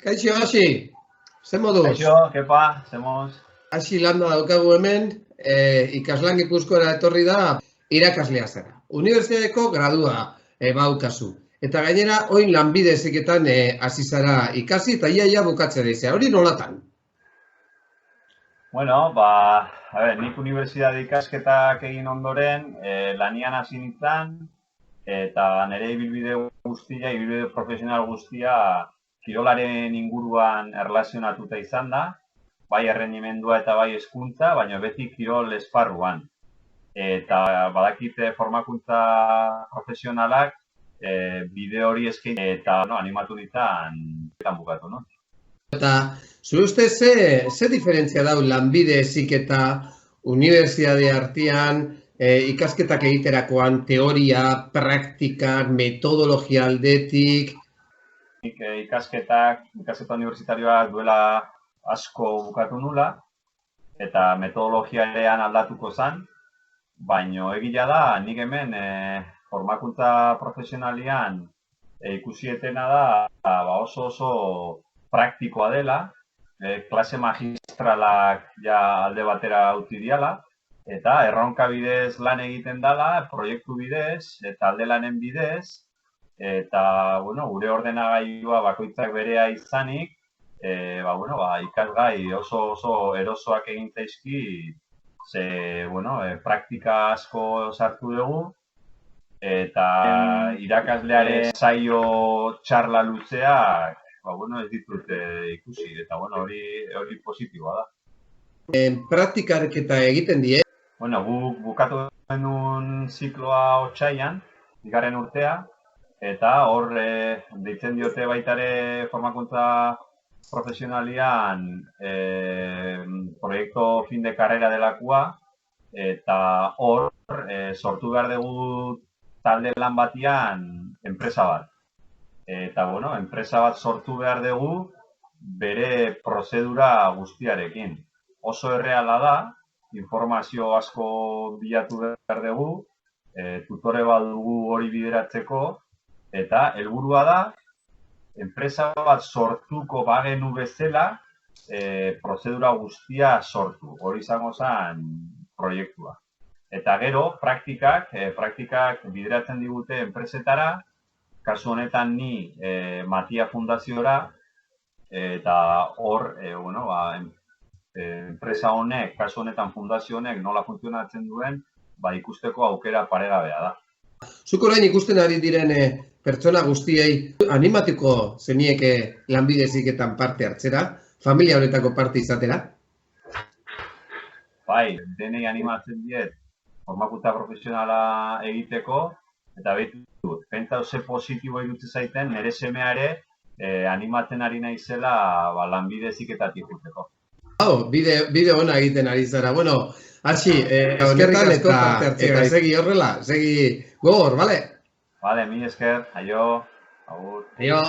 Kaixo, hasi, ze moduz? Kaixo, kepa, zemoz. Hasi landa daukagu hemen, ikaslan Gipuzkoara etorri da irakaslea zara. Unibertsitateko gradua badaukazu. Eta gainera, orain lanbide heziketan hasi zara ikasi eta ia bukatzen dizea. Hori nolatan? Bueno, nik unibertsitate ikasketak egin ondoren, lanian hasi nintzen, eta nire ibilbide profesional guztia kirolaren inguruan erlazionatuta izan da, bai errendimendua eta bai hezkuntza, baina beti kirol esparruan. Eta badakite formakuntza profesionalak bide hori eskain eta animatu nintzen bukatu, no? Eta zure ustez ze diferentzia dau lanbide heziketa unibertsitate artean, ikasketak egiterakoan, teoria, praktikak, metodologia aldetik? Nik ikasketa unibertsitarioak duela asko bukatu nula, eta metodologiarean aldatuko zen, baina egia da, nik hemen formakuntza profesionalian ikusietena da oso praktikoa dela, klase magistralak ja alde batera utzi diala, eta erronka bidez lan egiten dela, proiektu bidez, eta alde lanen bidez, eta gure ordenagailua bakoitzak berea izanik, ikasgai oso erosoak egin zaizki, ze praktika asko sartu dugu, eta irakaslearen saio txarla luzeak ez ditut ikusi, eta hori positiboa da. Praktikak eta egiten die? Guk bukatu genuen zikloa otsailean, bigarren urtea, eta hor deitzen diote baitare formakuntza profesionalian proiektu fin de karrera delakoa, eta hor sortu behar dugu talde lan batian enpresa bat. Eta, enpresa bat sortu behar dugu bere prozedura guztiarekin. Oso erreala da, informazio asko bilatu behar dugu, tutore bat dugu hori bideratzeko, eta helburua da, enpresa bat sortuko bagenu bezala, prozedura guztia sortu. Hori izango zen proiektua. Eta gero, praktikak bideratzen digute enpresetara, kasu honetan ni Matia Fundaziora, eta hor, enpresa honek, kasu honetan fundazio honek nola funtzionatzen duen, ikusteko aukera paregabea da. Zuk orain ikusten ari diren pertsona guztiei animatuko zenieke lanbide heziketan parte hartzera, familia honetako parte izatera? Bai, denei animatzen diet formakuntza profesionala egiteko, eta behitu, pentsa ze positibo irutzen zaiten, nire semea ere animatzen ari naizela lanbide heziketatik juteko. Bide ona egiten ari zara. Hasi, honetan eta segi horrela, segi gogor, bale? Bale, mi esker, aio, agur. Aio.